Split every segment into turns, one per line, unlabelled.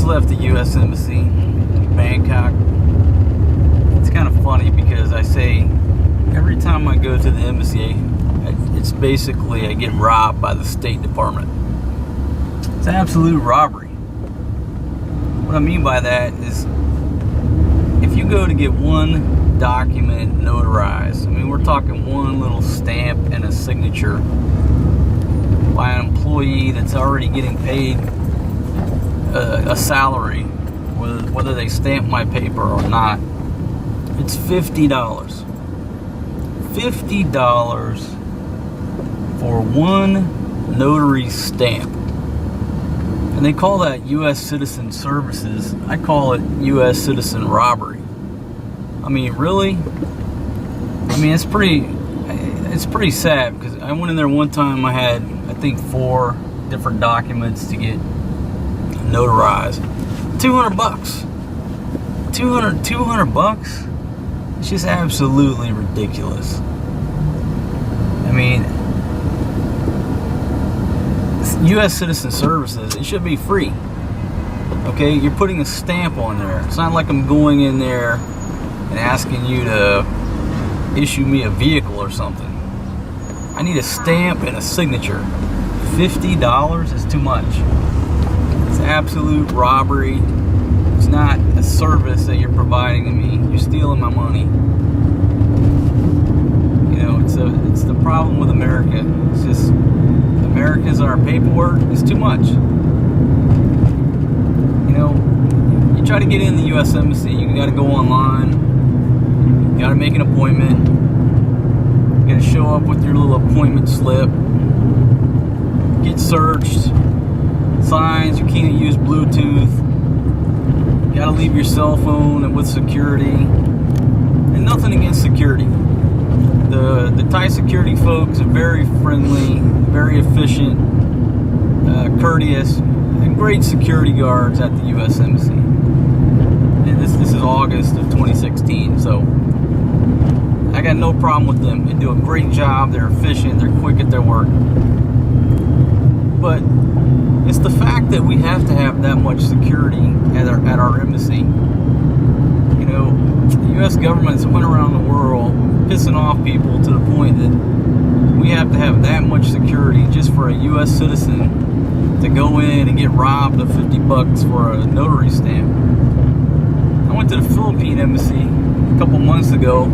just left the U.S. Embassy in Bangkok. It's kind of funny because I say every time I go to the embassy, it's basically I get robbed by the State Department. It's absolute robbery. What I mean by that is if you go to get one document notarized, I mean, we're talking one little stamp and a signature by an employee that's already getting paid a salary, whether they stamp my paper or not, it's $50. $50 for one notary stamp. And they call that U.S. Citizen Services. I call it U.S. Citizen Robbery. I mean, really? I mean, it's pretty sad because I went in there one time. I had, I think, 4 different documents to get notarized. $200. $200? It's just absolutely ridiculous. I mean, U.S. Citizen Services, it should be free. Okay, you're putting a stamp on there. It's not like I'm going in there and asking you to issue me a vehicle or something. I need a stamp and a signature. $50 is too much. It's absolute robbery. It's not a service that you're providing to me. You're stealing my money. You know, it's the problem with America. It's just America's our paperwork is too much. You know, you try to get in the U.S. Embassy, you got to go online. You got to make an appointment. You got to show up with your little appointment slip. Get searched. Signs, you can't use Bluetooth. You got to leave your cell phone and with security. And nothing against security. The Thai security folks are very friendly, very efficient, courteous, and great security guards at the U.S. Embassy. And this is August of 2016, so I got no problem with them. They do a great job. They're efficient. They're quick at their work. But it's the fact that we have to have that much security at our embassy. You know, the U.S. government's went around the world pissing off people to the point that we have to have that much security just for a U.S. citizen to go in and get robbed of $50 for a notary stamp. I went to the Philippine embassy a couple months ago.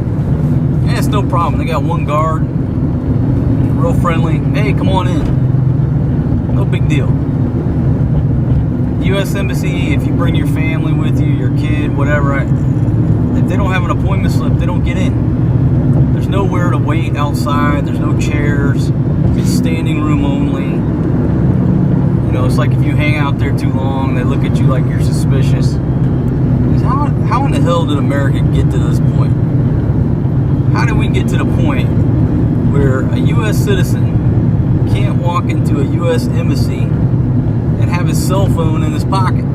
Yeah, it's no problem. They got one guard, real friendly. Hey, come on in. No big deal. U.S. Embassy, if you bring your family with you, your kid, whatever, if they don't have an appointment slip, they don't get in. There's nowhere to wait outside. There's no chairs. It's standing room only. You know, it's like if you hang out there too long, they look at you like you're suspicious. How in the hell did America get to this point? How did we get to the point where a U.S. citizen can't walk into a U.S. embassy and have his cell phone in his pocket?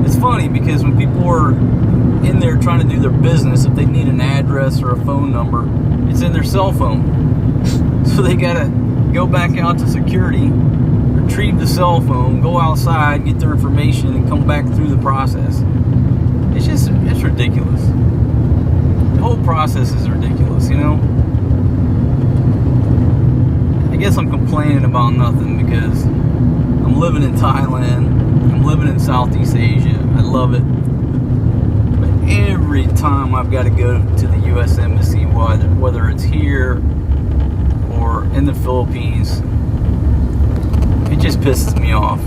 It's funny because when people are in there trying to do their business, if they need an address or a phone number, it's in their cell phone. So they gotta go back out to security, retrieve the cell phone, go outside, get their information, and come back through the process. It's ridiculous. The whole process is ridiculous, you know? I guess I'm complaining about nothing because I'm living in Thailand. I'm living in Southeast Asia. I love it. But every time I've got to go to the U.S. Embassy, whether it's here or in the Philippines, it just pisses me off.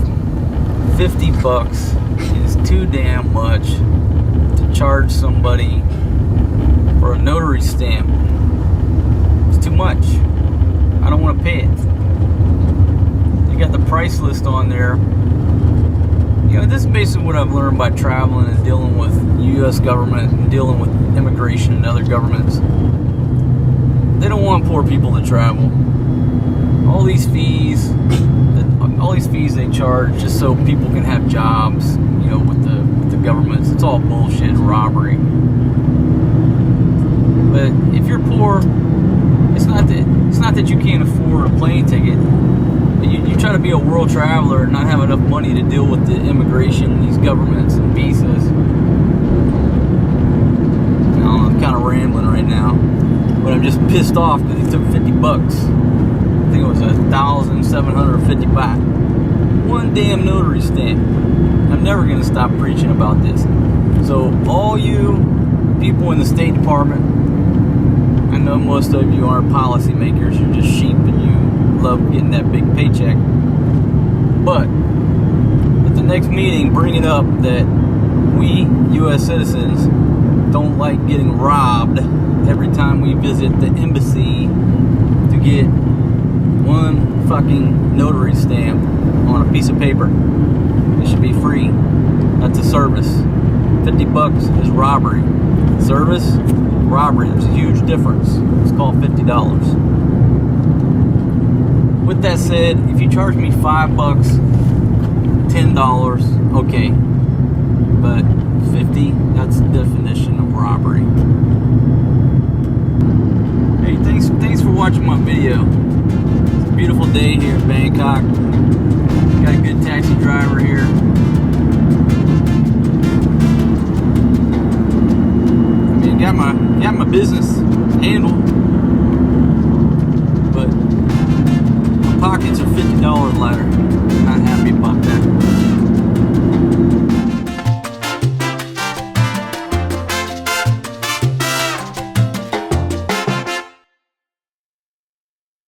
$50 is too damn much to charge somebody for a notary stamp. It's too much. I don't want to pay it. They got the price list on there. You know, this is basically what I've learned by traveling and dealing with the U.S. government and dealing with immigration and other governments. They don't want poor people to travel. All these fees they charge just so people can have jobs, you know, with the governments. It's all bullshit and robbery. But if you're poor, it's not that you can't afford a plane ticket. You try to be a world traveler and not have enough money to deal with the immigration, these governments and visas. I'm kind of rambling right now, but I'm just pissed off because he took $50. I think it was 1,750 baht. One damn notary stamp. I'm never going to stop preaching about this. So all you people in the State Department, I know most of you aren't policymakers, you're just sheep and you love getting that big paycheck. But at the next meeting, bring it up that we U.S. citizens don't like getting robbed every time we visit the embassy to get one fucking notary stamp on a piece of paper. It should be free. That's a service. $50 is robbery. Service, robbery. There's a huge difference. It's called $50. With that said, if you charge me $5, $10, okay. But 50, that's the definition of robbery. Hey, thanks for watching my video. It's a beautiful day here in Bangkok. Got a good taxi driver here. I mean, got my business handled, but my pockets are $50 lighter.